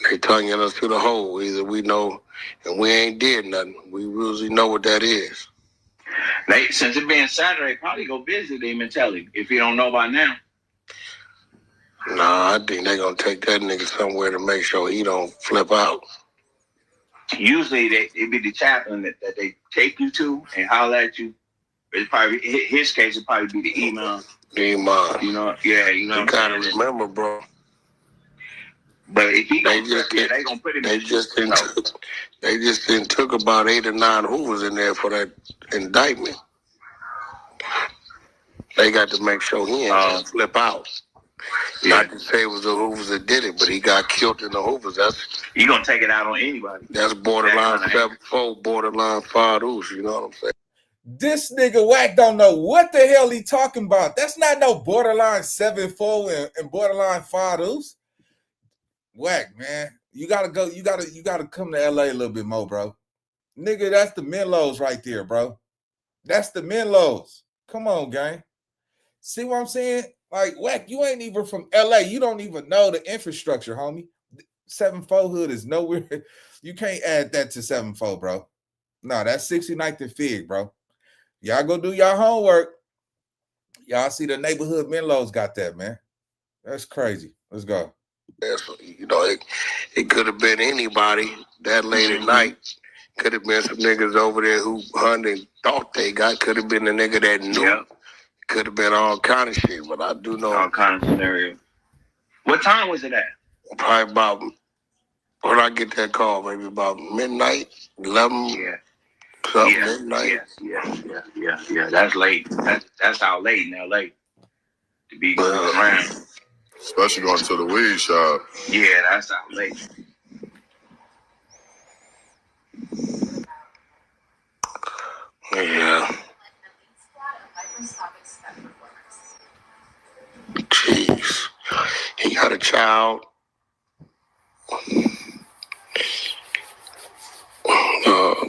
they tonguing us to the hole. Either we know and we ain't did nothing. We usually know what that is. Since it being Saturday, probably go visit him and tell him if you don't know by now. Nah, I think they gonna take that nigga somewhere to make sure he don't flip out. Usually it be the chaplain that they take you to and holler at you. It's probably his case. It'd probably be the imam. The imam. You know, yeah, you know. You gotta remember, bro. But if he they gonna put him. They just didn't took about 8 or 9 hoovers in there for that indictment. They got to make sure he ain't gonna flip out. Yeah. Not to say it was the Hoovers that did it, but he got killed in the Hoovers. You gonna take it out on anybody. That's borderline 7-4, borderline 5 ooze. You know what I'm saying? This nigga Wack don't know what the hell he talking about. That's not no borderline 7-4 and borderline 5 ooze. Wack, man, you gotta go. You gotta come to LA a little bit more, bro. Nigga, that's the Menlos right there, bro. That's the Menlos. Come on, gang. See what I'm saying? Like, Wack, you ain't even from LA. You don't even know the infrastructure, homie. 7-4 hood is nowhere. You can't add that to 7-4, bro. No, that's 69th and Fig, bro. Y'all go do y'all homework. Y'all see the neighborhood Menlos got that, man. That's crazy. Let's go. You know, it could have been anybody that late at night. Could have been some niggas over there who hunted and thought they got. Could have been the nigga that knew. Yep. Could have been all kind of shit, but I do know all kind of scenario. What time was it at? Probably about when I get that call, maybe about midnight, 11. Yeah. Midnight. Yeah. That's late. That's how late in LA to be going around. Especially going to the weed shop. Yeah, that's how late. Yeah. Jeez. He got a child.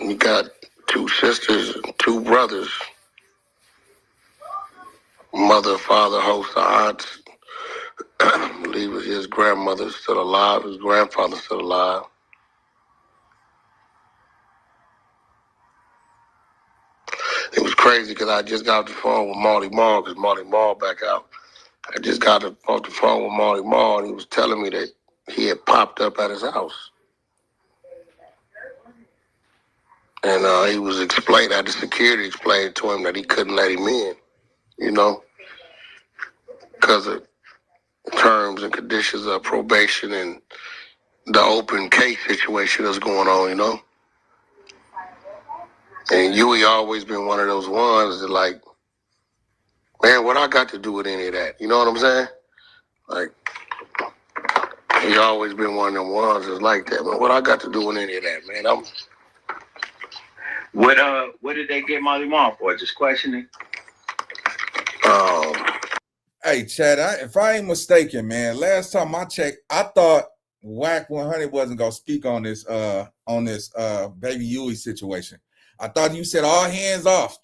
He got 2 sisters and 2 brothers. Mother, father, host of aunts. I believe his grandmother's still alive. His grandfather's still alive. It was crazy because I just got off the phone with Marty Marl because Marty Marl back out. I just got off the phone with Marty Marl and he was telling me that he had popped up at his house. And he was had the security explain to him that he couldn't let him in, you know, because of terms and conditions of probation and the open case situation that's going on, you know. And Uiie always been one of those ones that like, man, what I got to do with any of that? You know what I'm saying? Like, he always been one of them ones that's like that. Man, what I got to do with any of that, man? What did they get Marty Marl for? Just questioning? Hey, Chad, if I ain't mistaken, man, last time I checked, I thought Wack 100 wasn't gonna speak on this Baby Uiie situation. I thought you said all hands off.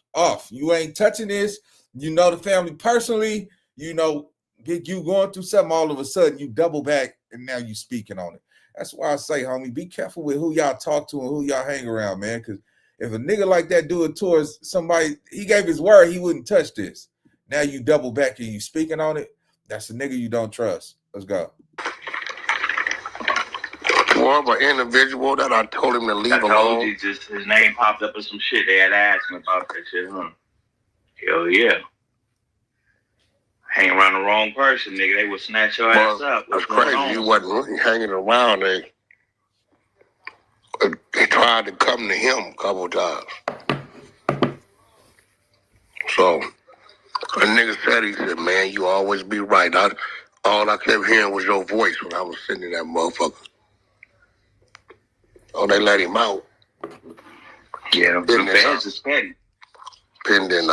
You ain't touching this. You know the family personally. You know, Big U going through something, all of a sudden you double back and now you speaking on it. That's why I say, homie, be careful with who y'all talk to and who y'all hang around, man. Because if a nigga like that do it towards somebody, he gave his word he wouldn't touch this. Now you double back and you speaking on it. That's a nigga you don't trust. Let's go. More of an individual that I told him to leave alone. I told you, just his name popped up with some shit. They had asked him about that shit, huh? Hell yeah. Hang around the wrong person, nigga. They would snatch your ass up. That's crazy. You wasn't really hanging around. They tried to come to him a couple times. So a nigga said, he said, man, you always be right. I All I kept hearing was your voice when I was sitting in that motherfucker. Oh, they let him out. Yeah, the feds is petty. Pending,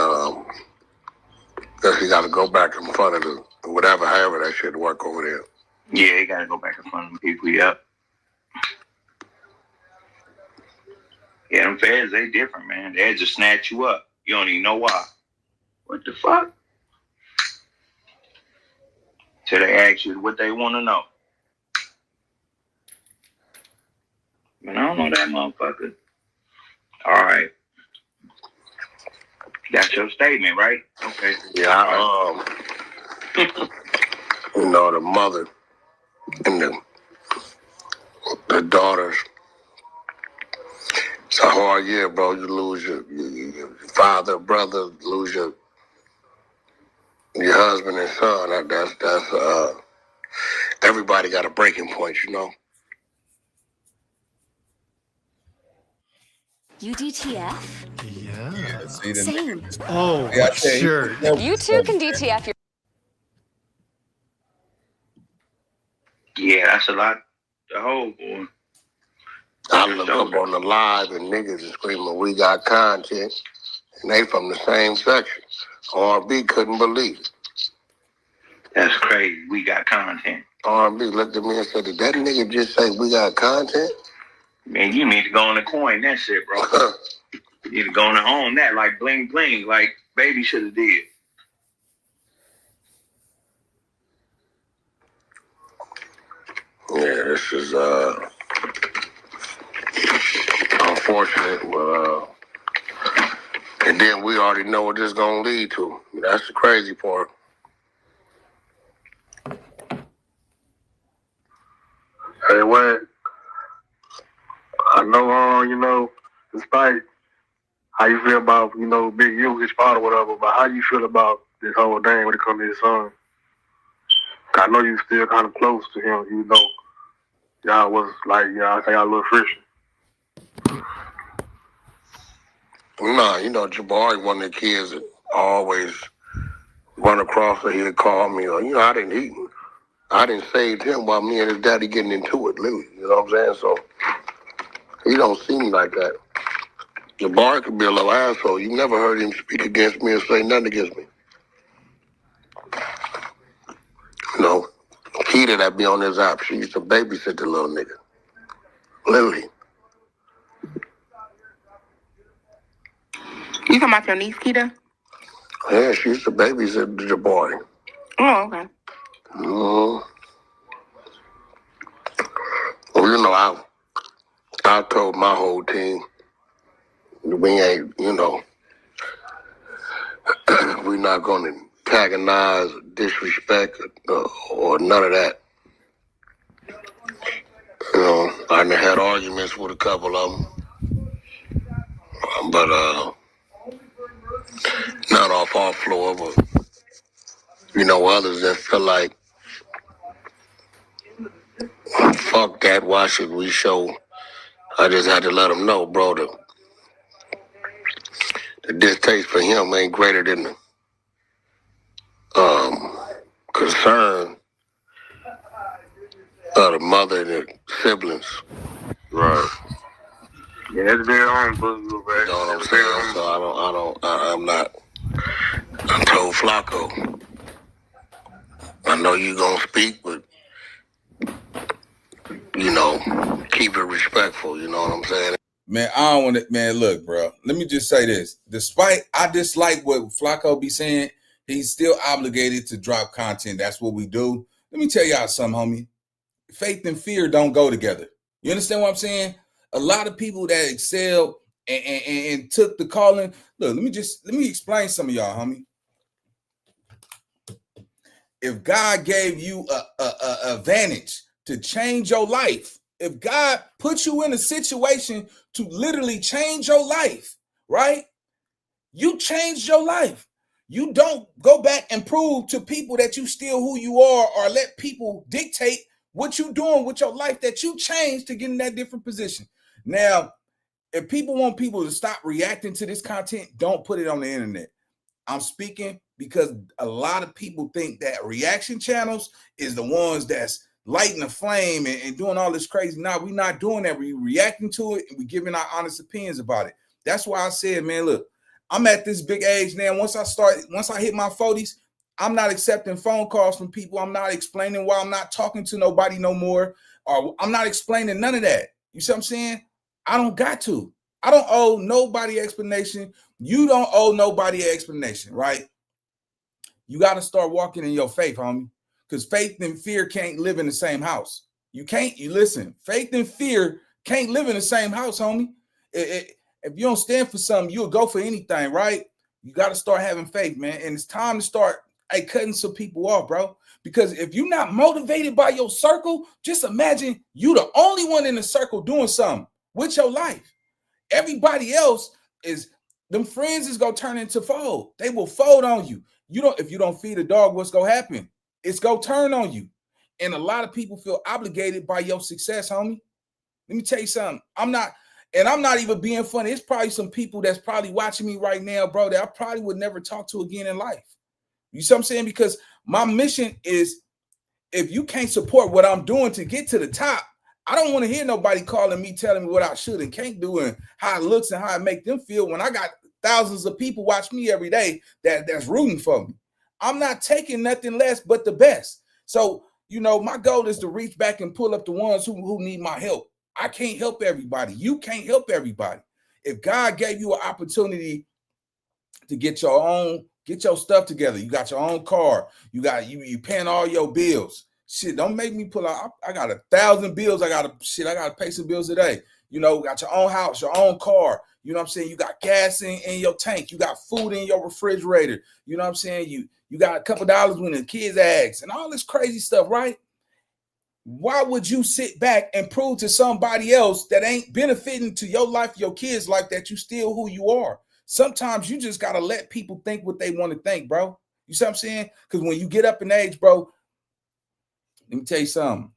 guess he got to go back in front of the whatever, however that shit work over there. Yeah, he got to go back in front of the people. Yep. Yeah, them feds, they different, man. They just snatch you up. You don't even know why. What the fuck? Till they ask you what they want to know. Man, I don't know that motherfucker. All right. That's your statement, right? Okay. Yeah, you know, the mother and the daughters. It's a hard year, bro. You lose your father, brother, lose your husband and son. That's everybody got a breaking point, you know. UDTF? Yeah, see, Same. Oh, Yeah, I tell you, sure. You too can DTF your. Yeah, that's a lot to hold, boy. I look up on the live and niggas is screaming, "We got content," and they from the same section. R&B couldn't believe it. That's crazy. We got content. R&B looked at me and said, "Did that nigga just say we got content?" Man, you need to go on the coin that shit, bro. You need to go on and own that, like bling bling, like Baby should have did. Yeah, this is unfortunate. And then we already know what this is gonna lead to. That's the crazy part. Hey, Wade, I know, you know, despite how you feel about, you know, Big U, his father, whatever, but how you feel about this whole thing when it comes to his son? I know you still kind of close to him, you know. Y'all was like, y'all a little friction. Nah, you know, Jabari, one of the kids that always run across or he'd call me, or, you know, I didn't save him while me and his daddy getting into it, literally. You know what I'm saying? So he don't see me like that. Jabari could be a little asshole. You never heard him speak against me or say nothing against me. You know, Keita that be on his app, she used to babysit the little nigga. Literally. You talking about your niece, Keita? Yeah, she used to babysit Jabari. Oh, okay. Well, you know, I told my whole team, we ain't, you know, we're not going to antagonize, disrespect, or none of that. You know, I done had arguments with a couple of them, but not off our floor, but, you know, others that feel like, fuck that, why should we show? I just had to let them know, bro, the distaste for him ain't greater than the concern of the mother and the siblings. Right. Yeah, that's very honorable, man. You know what I'm saying? So I'm not. I told Flacco, I know you gonna speak, but, you know, keep it respectful, you know what I'm saying? Man, I don't want to, man, look, bro. Let me just say this. Despite I dislike what Flacco be saying, he's still obligated to drop content. That's what we do. Let me tell y'all something, homie. Faith and fear don't go together. You understand what I'm saying? A lot of people that excel and took the calling. Look, let me explain some of y'all, homie. If God gave you a advantage to change your life, if God put you in a situation to literally change your life, right? You changed your life. You don't go back and prove to people that you still who you are or let people dictate what you doing with your life, that you changed to get in that different position. Now, if people want people to stop reacting to this content, don't put it on the internet. I'm speaking because a lot of people think that reaction channels is the ones that's lighting the flame and doing all this crazy. Now we're not doing that. We're reacting to it and we're giving our honest opinions about it. That's why I said, man, look, I'm at this big age now. Once I hit my 40s, I'm not accepting phone calls from people. I'm not explaining why I'm not talking to nobody no more, or I'm not explaining none of that. You see what I'm saying? I don't got to. I don't owe nobody explanation. You don't owe nobody an explanation, right? You got to start walking in your faith, homie, because faith and fear can't live in the same house. You listen, faith and fear can't live in the same house, homie. If you don't stand for something, you'll go for anything, right? You got to start having faith, man. And it's time to start cutting some people off, bro. Because if you're not motivated by your circle, just imagine you the only one in the circle doing something with your life. Everybody else them friends is gonna turn into fold. They will fold on you. If you don't feed a dog, what's gonna happen? It's gonna turn on you. And a lot of people feel obligated by your success, homie. Let me tell you something. I'm not even being funny. It's probably some people that's probably watching me right now, bro, that I probably would never talk to again in life. You see what I'm saying? Because my mission is, if you can't support what I'm doing to get to the top, I don't want to hear nobody calling me, telling me what I should and can't do and how it looks and how it make them feel when I got thousands of people watch me every day that's rooting for me. I'm not taking nothing less but the best. So, my goal is to reach back and pull up the ones who need my help. I can't help everybody. You can't help everybody. If God gave you an opportunity to get your stuff together, you got your own car, you paying all your bills. Shit, don't make me pull out. I got 1,000 bills. I gotta pay some bills today. Got your own house, your own car. You know what I'm saying? You got gas in your tank. You got food in your refrigerator. You know what I'm saying? You got a couple dollars when the kids ask and all this crazy stuff, right? Why would you sit back and prove to somebody else that ain't benefiting to your life, your kids' life, that you still who you are? Sometimes you just gotta let people think what they want to think, bro. You see what I'm saying? Because when you get up in age, bro, let me tell you something.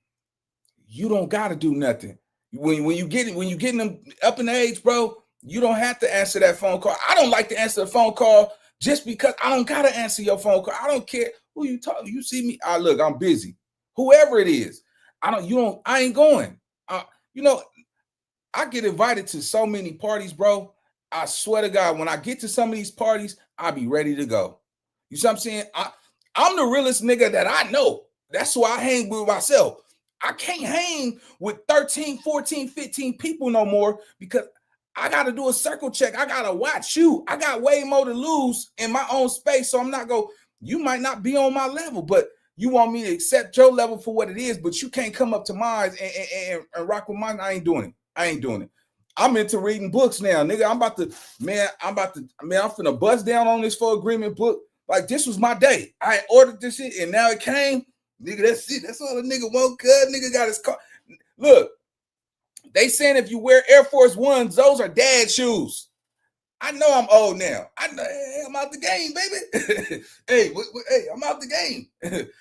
You don't gotta do nothing. When you getting them up in age, bro, you don't have to answer that phone call. I don't like to answer the phone call just because I don't gotta answer your phone call. I don't care who you talk. You see me? Look, I'm busy. Whoever it is, I ain't going. I get invited to so many parties, bro. I swear to God, when I get to some of these parties, I'll be ready to go. You see what I'm saying? I'm the realest nigga that I know. That's why I hang with myself. I can't hang with 13, 14, 15 people no more because I got to do a circle check. I got to watch you. I got way more to lose in my own space. So I'm not you might not be on my level, but you want me to accept your level for what it is, but you can't come up to mine and rock with mine. I ain't doing it. I'm into reading books now, nigga. I'm finna bust down on this for agreement book. Like, this was my day. I ordered this shit and now it came. Nigga, that's it. That's all the nigga want. Good nigga got his car. Look, they saying if you wear Air Force Ones, those are dad shoes. I know I'm old now. I know I'm out the game, baby. Hey, I'm out the game.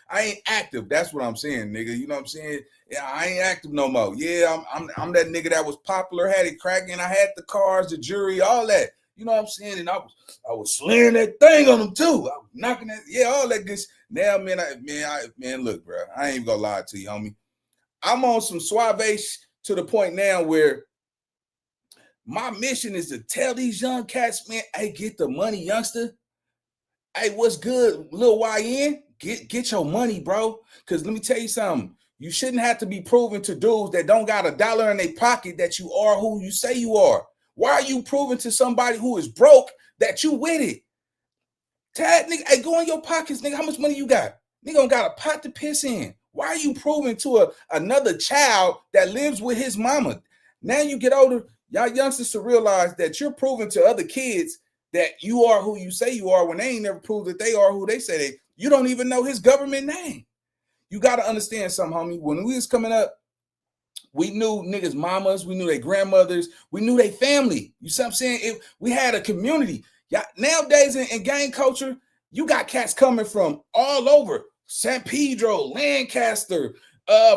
I ain't active. That's what I'm saying, nigga. You know what I'm saying? Yeah, I ain't active no more. Yeah, I'm that nigga that was popular, had it cracking. I had the cars, the jury, all that. You know what I'm saying? And I was slaying that thing on them too. I was knocking that, all that good. Now, man, look, bro. I ain't even gonna lie to you, homie. I'm on some suave to the point now where my mission is to tell these young cats, man, hey, get the money, youngster. Hey, what's good, Lil YN? Get your money, bro. Because let me tell you something. You shouldn't have to be proving to dudes that don't got $1 in their pocket that you are who you say you are. Why are you proving to somebody who is broke that you with it? Tag, nigga, hey, go in your pockets, nigga. How much money you got? Nigga don't got a pot to piss in. Why are you proving to another child that lives with his mama? Now you get older, y'all youngsters to realize that you're proving to other kids that you are who you say you are when they ain't never proved that they are who they say they. You don't even know his government name. You got to understand something, homie. When we was coming up, we knew niggas' mamas, we knew their grandmothers, we knew their family. You see what I'm saying? We had a community. Yeah, nowadays in gang culture, you got cats coming from all over San Pedro, Lancaster,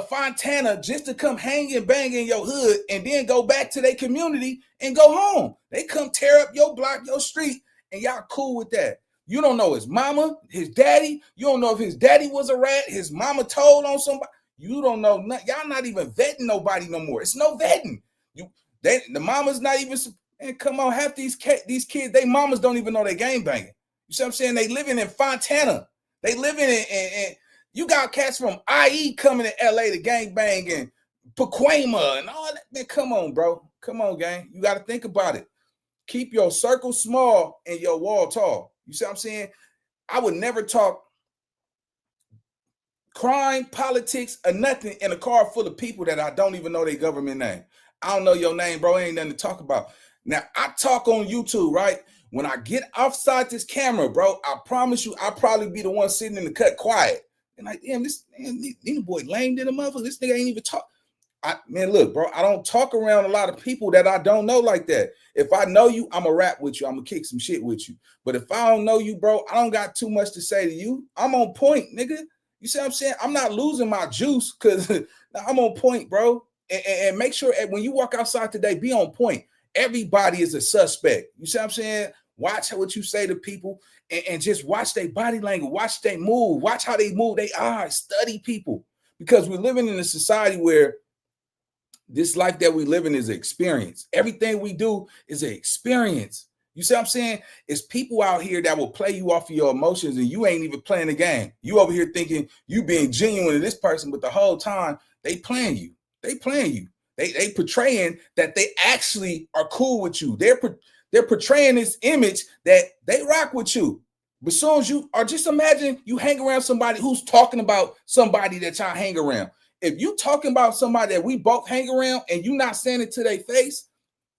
Fontana, just to come hang and bang in your hood and then go back to their community and go home. They come tear up your block, your street, and y'all cool with that. You don't know his mama, his daddy. You don't know if his daddy was a rat, his mama told on somebody. You don't know. Y'all not even vetting nobody no more. It's no vetting. The mama's not even. And come on, half these kids, they mamas don't even know they gang banging. You see what I'm saying? They living in Fontana. They living in you got cats from IE coming to LA to gang bang and Pacoima and all that. Man, come on, bro. Come on, gang. You got to think about it. Keep your circle small and your wall tall. You see what I'm saying? I would never talk crime, politics, or nothing in a car full of people that I don't even know their government name. I don't know your name, bro. Ain't nothing to talk about. Now, I talk on YouTube, right? When I get offside this camera, bro, I promise you, I'll probably be the one sitting in the cut quiet. And like, damn, this boy lame to the motherfucker. This nigga ain't even talk. Man, look, bro, I don't talk around a lot of people that I don't know like that. If I know you, I'm going to rap with you. I'm going to kick some shit with you. But if I don't know you, bro, I don't got too much to say to you. I'm on point, nigga. You see what I'm saying? I'm not losing my juice because I'm on point, bro. And make sure when you walk outside today, be on point. Everybody is a suspect. You see what I'm saying? Watch what you say to people and just watch their body language. Watch they move. Watch how they move their eyes. Study people. Because we're living in a society where this life that we live in is an experience. Everything we do is an experience. You see what I'm saying? It's people out here that will play you off of your emotions and you ain't even playing the game. You over here thinking you being genuine to this person, but the whole time they playing you. They playing you. They portraying that they actually are cool with you. They're portraying this image that they rock with you. But as soon as you are, just imagine you hang around somebody who's talking about somebody that y'all hang around. If you talking about somebody that we both hang around and you not saying it to their face,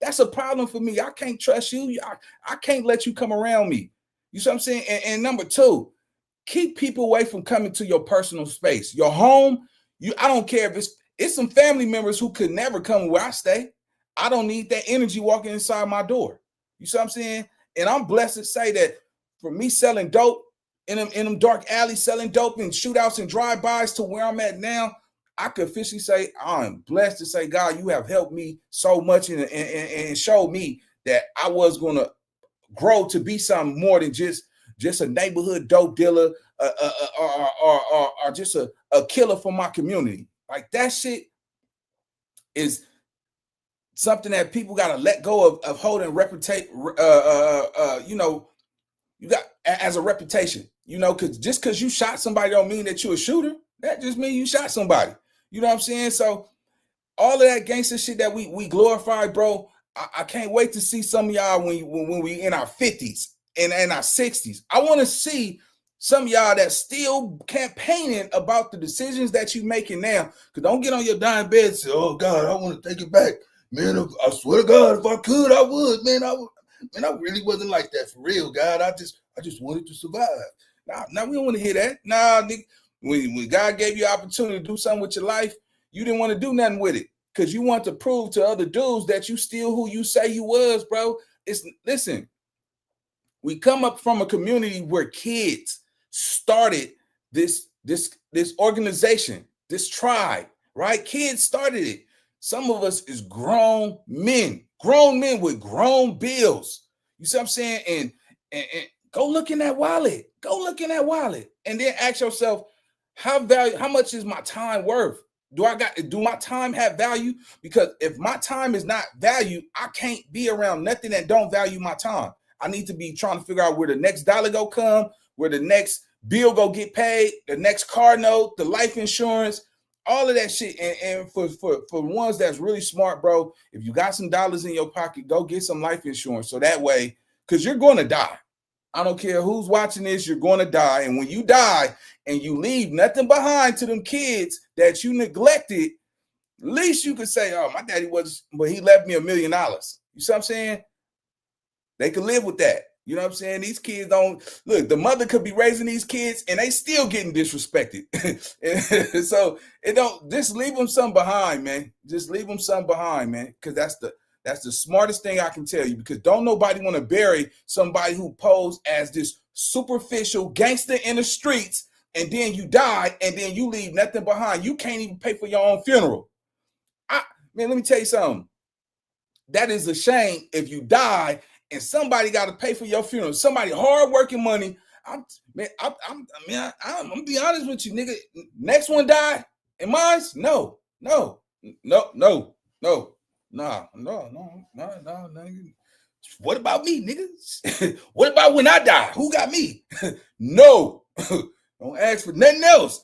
that's a problem for me. I can't trust you. I can't let you come around me. You see what I'm saying? And number two, keep people away from coming to your personal space. Your home, I don't care if it's some family members who could never come where I stay. I don't need that energy walking inside my door. You see what I'm saying? And I'm blessed to say that for me selling dope in them dark alleys, selling dope in shootouts and drive-bys to where I'm at now, I could officially say I'm blessed to say, God, you have helped me so much and showed me that I was going to grow to be something more than just a neighborhood dope dealer or just a killer for my community. Like that shit is something that people got to let go of holding reputation, you got as a reputation, because just because you shot somebody don't mean that you're a shooter. That just means you shot somebody. You know what I'm saying? So all of that gangster shit that we glorify, bro, I can't wait to see some of y'all when we in our 50s and our 60s. I want to see some of y'all that still campaigning about the decisions that you making now. Because don't get on your dying bed and say, oh, God, I want to take it back. Man, I swear to God, if I could, I would. Man, I really wasn't like that for real, God. I just wanted to survive. Now we don't want to hear that. Nah, nigga. When God gave you opportunity to do something with your life, you didn't want to do nothing with it because you want to prove to other dudes that you still who you say you was, bro. Listen, we come up from a community where kids started this organization, this tribe, right? Kids started it. Some of us is grown men with grown bills. You see what I'm saying? And go look in that wallet. Go look in that wallet. And then ask yourself, how much is my time worth? Do my time have value? Because if my time is not valued, I can't be around nothing that don't value my time. I need to be trying to figure out where the next dollar go come, where the next bill go get paid, the next car note, the life insurance, all of that shit. And for ones that's really smart, bro, if you got some dollars in your pocket, go get some life insurance. So that way, because you're going to die. I don't care who's watching this, you're going to die. And when you die and you leave nothing behind to them kids that you neglected, at least you could say, oh, my daddy he left me $1 million. You see what I'm saying? They could live with that. You know what I'm saying? These kids don't look, the mother could be raising these kids and they still getting disrespected. So just leave them something behind, man. Just leave them something behind, man. Because that's the smartest thing I can tell you, because don't nobody want to bury somebody who posed as this superficial gangster in the streets and then you die and then you leave nothing behind. You can't even pay for your own funeral. Man, let me tell you something. That is a shame if you die and somebody got to pay for your funeral. Somebody hard-working money. I'm gonna be honest with you, nigga. Next one die, and mine's no. What about me, nigga? What about when I die? Who got me? No. Don't ask for nothing else.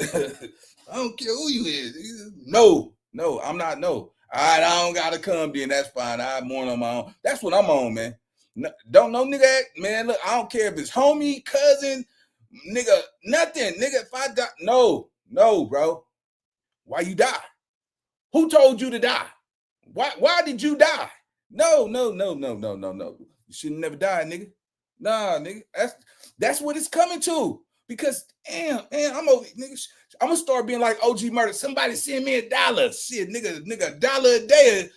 I don't care who you is. No, I'm not. No. All right, I don't gotta come then. That's fine. I mourn on my own. That's what I'm on, man. No, don't know, nigga. Man, look, I don't care if it's homie, cousin, nigga, nothing. Nigga, if I die, no, bro. Why you die? Who told you to die? Why did you die? No. You should never die, nigga. Nah, nigga. That's what it's coming to. Because damn, I'm over, nigga. I'm gonna start being like OG Murder. Somebody send me $1. Shit, nigga, $1 a day,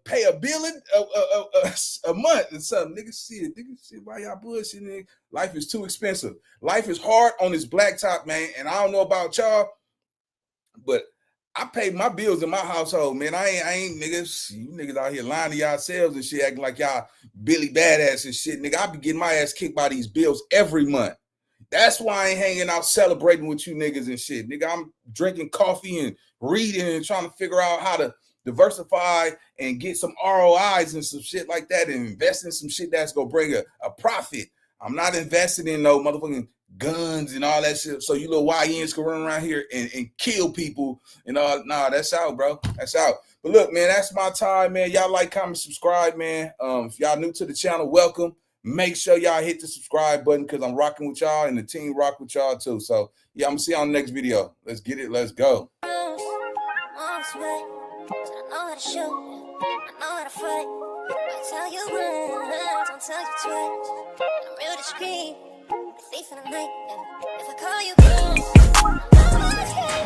pay a bill a month or something. Nigga, shit, why y'all bullshit, nigga? Life is too expensive. Life is hard on this blacktop, man. And I don't know about y'all, but I pay my bills in my household, man. I ain't niggas. You niggas out here lying to yourselves and shit, acting like y'all Billy Badass and shit, nigga. I be getting my ass kicked by these bills every month. That's why I ain't hanging out celebrating with you niggas and shit. Nigga, I'm drinking coffee and reading and trying to figure out how to diversify and get some ROIs and some shit like that and invest in some shit that's going to bring a profit. I'm not investing in no motherfucking guns and all that shit. So you little YNs can run around here and kill people and all. Nah, that's out, bro. That's out. But look, man, that's my time, man. Y'all like, comment, subscribe, man. If y'all new to the channel, welcome. Make sure y'all hit the subscribe button because I'm rocking with y'all and the team rock with y'all too. So, yeah, I'm going to see you on the next video. Let's get it. Let's go. I know how to shoot, I know how to fight. I tell you once, don't tell you twice. I'm real discreet, the thief in the night. If I call you, I know how to